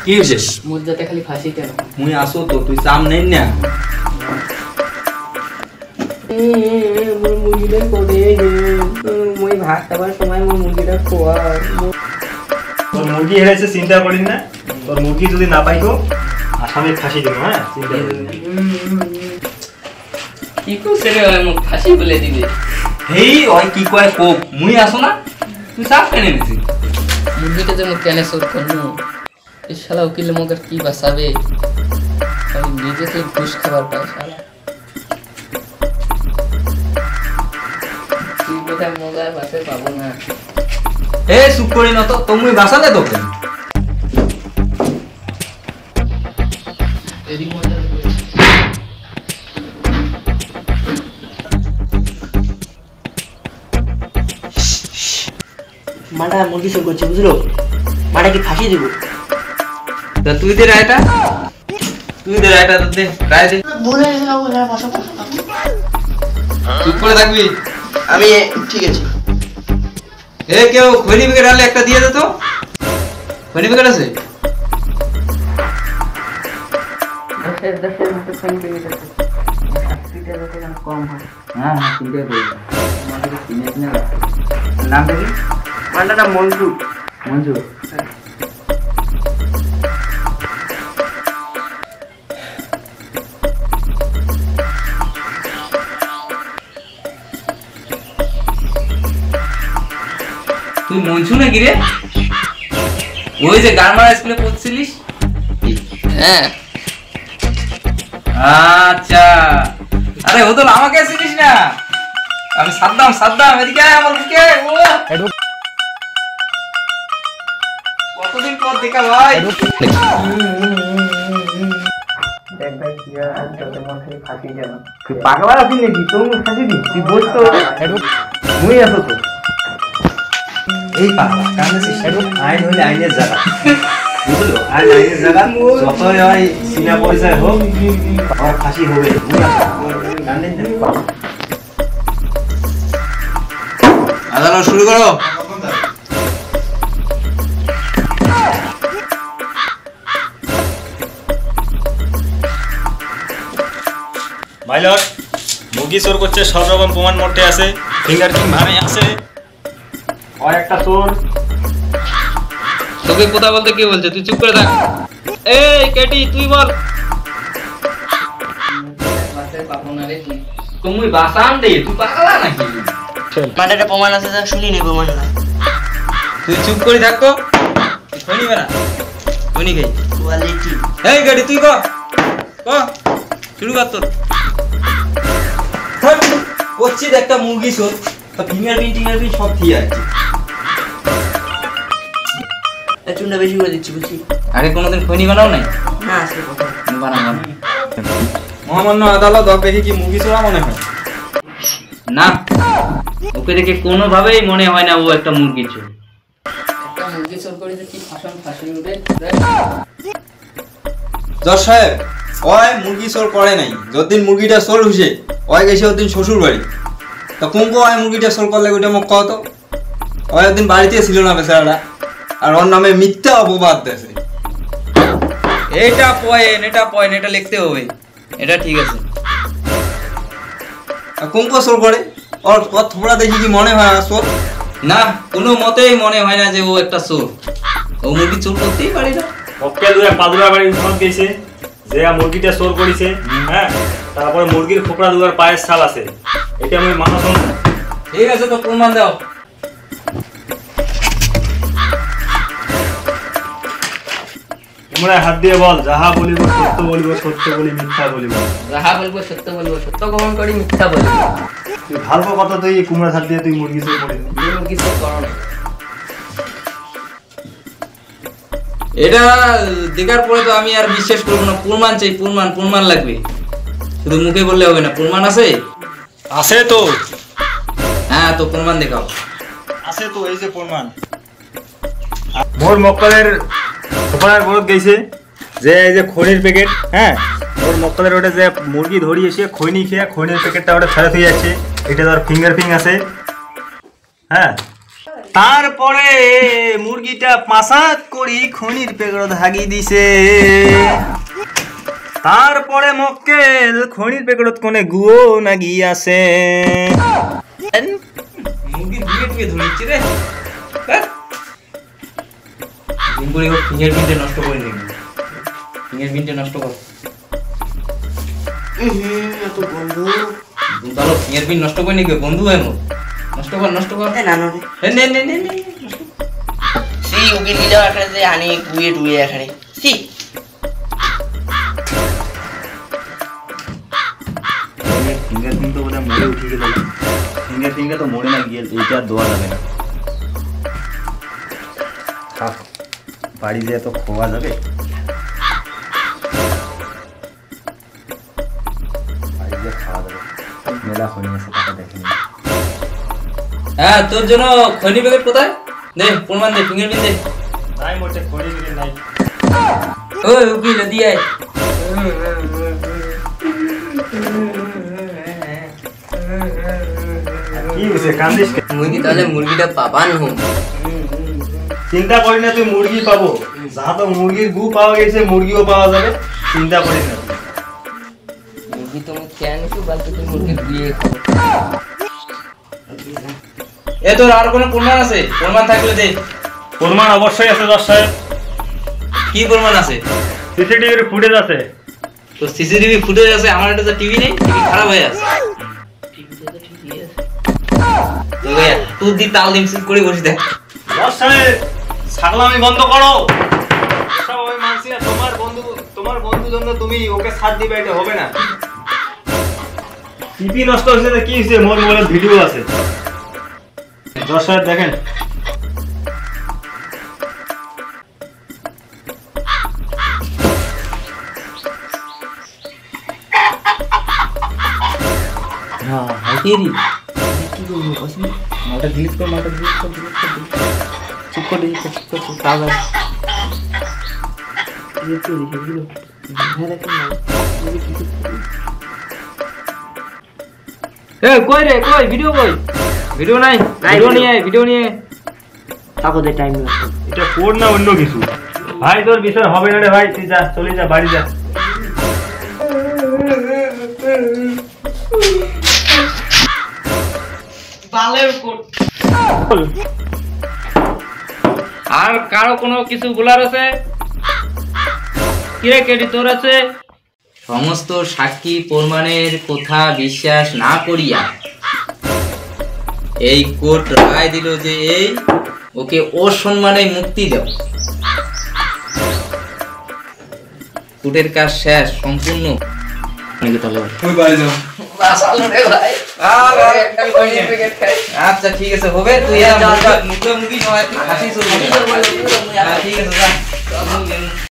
কি হয়েছে? মুদ্রাতে খালি ফাঁসি কেন? মুই আসো তো, তুই চাম নেই না। মুরগিটা করে মুই ভাত খাবার সময় মোর মুরগিটা খোয়া। তোর মুরগি হেরেছে চিন্তা করিস না, তোর মুরগি যদি না পাইতো আসামে ফাঁসি দেবো। হ্যাঁ চিন্তা করিস না। কি করছে রে মোক ফাঁসি বলে দিবে? হেই ওই কি কয় কোপ, মুই আসো না, তুই চাপ কেন নিছি? মুরগিটা যে মোক কেন চোর করলো? এই শালা উকিল মোক আর কি বাঁচাবে? আমি নিজে থেকে ঘুষ খাবার পাই শালা। তুই বোধহয় মজার বাসে পাবো না। এ চুপ করি না তো, তুমি বাঁচালে তোকে। এদিক মজা মাটা মুরগি চোর করছে বুঝলো, মাটা কি ফাঁসি দিব? তা তুই দে রায়টা, তুই দে রায়টা, দে রায় দে। চুপ করে থাকবি। আমি ঠিক আছে। এ কেউ খৈনি প্যাকেট আনলে একটা দিয়ে দে তো। খৈনি প্যাকেট আছে? দশের মতো ফোন পেয়ে গেছে। শাস্তিটা যাতে যেন কম হয়। হ্যাঁ হ্যাঁ, চিন্তাই করি না। আমাদেরকে চিনে চিনে রাখতে। নামটা কি? মাটার নাম মঞ্জু। মঞ্জু। তুই মঞ্জু নাকি রে? ওই যে গারমারা স্কুলে পড়ছিলিস? হ্যাঁ। আচ্ছা, আরে ও তো আমাকে চিনিস না? আমি সাদ্দাম, সাদ্দাম, এদিকে আয় আমার বুকে। ও কতদিন পর দেখা ভাই। দেখ ভাই কি আর তোদের মধ্যে ফাঁসি যেন। তুই পাগলা আছিস নাকি? তুমি ফাঁসি দিস? তুই বস তো, মুই আছো তো। এই পাগলা কাঁদেছিস? আইন হইলে আইনের জায়গা, বুঝলো? আইন আইনের জায়গা, যতই হয় সিনা পরিচয় হোক, আমার ফাঁসি হবে। আদালত শুরু করো। মাইলট, মুরগি চোর করছে, সব রকম প্রমাণ মোটে আছে, ফিঙ্গারপ্রিন্ট ভারে আছে। আর একটা চোর। তোকে কথা বলতে কে বলছে? তুই চুপ করে থাক। এই কেটি তুই বল। বাসে পাবো না রে তুই। তুমি বাসান দে, তুই পাগলা নাকি? মাটাটা প্রমাণ আছে, যা শুনি নেই প্রমাণ না। তুই চুপ করে থাক তো। তুই খই নিবে না? খই নি খাই। কোয়ালিটি। এই গাড়ি তুই ক শুরু কর তোর। করছি একটা মুরগি চোর, ফিঙ্গারপ্রিন্ট সব ঠিক আছে। চুনটা বেশি করে দিচ্ছি বুঝছি। আগে কোনোদিন খৈনি বানাও নাই? না আসলে কথা বানাবো না। মহামান্য আদালত দেখে কি মুরগি চোরা মনে হয়? না, ওকে দেখে কোনোভাবেই মনে হয় না ও একটা মুরগি চোর। একটা মুরগি চোর করে যে কি ফাঁসি উঠে। জজ সাহেব, ওই মুরগি চোর করে নাই। যতদিন মুরগিটা চোর হইছে, ওই গেছে ওদিন শ্বশুর বাড়ি। তা কোন ওই মুরগিটা চোর করলে ওইটা মোক কত? ওই ওদিন বাড়িতে ছিল না বেচারাটা, আর ওর নামে মিথ্যা অপবাদ দেছে। এটা পয়েন্ট, এটা লিখতে হবে। এটা ঠিক আছে। কোন চোর করে? ওর থোড়া দেখি কি মনে হয় চোর? না, কোনো মতেই মনে হয় না যে ও একটা চোর। ও মুরগি চোর করতেই পারে না। মক্কেল পাদুরা বাড়ির উঠোন গেছে, যে মুরগিটা চোর করেছে। হ্যাঁ, তারপরে মুরগির খোপড়া দুয়ার পায়ের ছাল আছে, এটা আমি মানা শুন। ঠিক আছে, তো প্রমাণ দাও। তোমরা হাত দিয়ে বল, যাহা বলিব সত্য বলিব, সত্য বলি মিথ্যা বলিব। যাহা বলবো সত্য বলবো, সত্য গ্রহণ করি, মিথ্যা বলবো। তুই ভালো কথা, তুই কুমড়া হাত দিয়ে তুই মুরগি চোর করিনি। মুরগি চোর করো না। এটা দেখার পরে তো আমি আর বিশ্বাস করবো না। প্রমাণ চাই, প্রমাণ লাগবে। শুধু মুখে বললে হবে না, প্রমাণ আছে? আছে তো। হ্যাঁ, তো প্রমাণ দেখাও। আছে তো, এই যে প্রমাণ। মোর মক্কলের খোপড়ার গরত গেছে, যে এই যে খৈনির প্যাকেট। হ্যাঁ, ওর মক্কলের ওটা যে মুরগি ধরি এসে খৈনি খেয়ে খৈনির প্যাকেটটা ওটা ফেরত হয়ে যাচ্ছে। এটা তার ফিঙ্গারপ্রিন্ট আছে। হ্যাঁ, তারপরে মুরগিটা পাসাত করি খনির পেগড়ত হাগি দিছে। তারপরে মক্কেল খনির পেগড়ত কোনে গুয়ো নাগি আছে। মুরগি ধুয়ে ধরেছি রে। ফিঙ্গারপ্রিন্টে নষ্ট করে দেখবি, ফিঙ্গারপ্রিন্টে নষ্ট কর। এত বন্ধু তাহলে ফিঙ্গারপ্রিন্ট নষ্ট করে নিবে বন্ধু হয় মোর। নষ্ট কর নষ্ট কর। না না রে নে নে নে নে সেই উকিল গিলা এখানে যে আনি কুয়ে টুয়ে এখানে সি ফিঙ্গারপ্রিন্ট তো বোধহয় মরে উঠে গেল। ফিঙ্গারপ্রিন্টটা তো মরে না গিয়ে এইটা আর দেওয়া যাবে না। থাক, বাড়ি যেয়ে তো খোয়া যাবে। বাড়ি যেয়ে খাওয়া যাবে। মেলা খনি আছে, টাকা দেখেনি। হ্যাঁ তোর জন্য খনি প্যাকেট কোথায়? দে প্রমাণ দে, ফিঙ্গারপ্রিন্ট দে। নাই মোটে খনি প্যাকেট নাই। ওই উকিল দিয়ে আয়। কি হয়েছে, কান্দিস কেন? মুরগি তাহলে মুরগিটা পাবান হোম। চিন্তা করি না, তুই মুরগি পাবো। যা তো মুরগির গু পাওয়া গেছে, মুরগিও পাওয়া যাবে। চিন্তা করি না। মুরগি তুমি খেয়ে আনিছো, বালতি তুমি মুরগি দিয়ে খাবো। এ তোর আর কোনো প্রমাণ আছে? প্রমাণ থাকলে দে। প্রমাণ অবশ্যই আছে দশ সাহেব। কি প্রমাণ আছে? সিসিটিভির ফুটেজ আছে। তো সিসিটিভি ফুটেজ আছে, আমার একটা টিভি নেই, টিভি খারাপ হয়ে আছে। তো ভাই তুই দি তাল দিন সিট করে বসে দেখ। দশ সাহেব, ছাগলামি বন্ধ করো। সব ওই মানছি না, তোমার বন্ধু জন্য তুমি ওকে সাথ দিবে, এটা হবে না। টিভি নষ্ট হয়েছে তো কি হয়েছে, মোর মোবাইলে ভিডিও আছে। দশ সাহেব দেখেন। হ্যাঁ হাইটেরি কি করবো কসম মাটা ডিলিট কর চুপ করে চুপ কাজ আছে ডিলিট করে দিলো হ্যাঁ দেখেন এ কই রে কই ভিডিও কই ভিডিও নাই ভিডিও নিয়ে তাকো দে টাইম লাগবে এটা ফোন না অন্য কিছু। ভাই তোর বিষয় হবে না রে ভাই, তুই যা, চলে যা, বাড়ি যা। আর কারো কোনো কিছু বলার আছে? কিরে কেডি তোর আছে? সমস্ত সাক্ষী প্রমাণের কথা বিশ্বাস না করিয়া এই কোর্ট রায় দিল যে এই ওকে অসম্মানে মুক্তি দাও। কোর্টের কাজ শেষ সম্পূর্ণ। আচ্ছা ঠিক আছে হবে, তুই মুখে মুখি সবাই হাসি শুরু ঠিক আছে।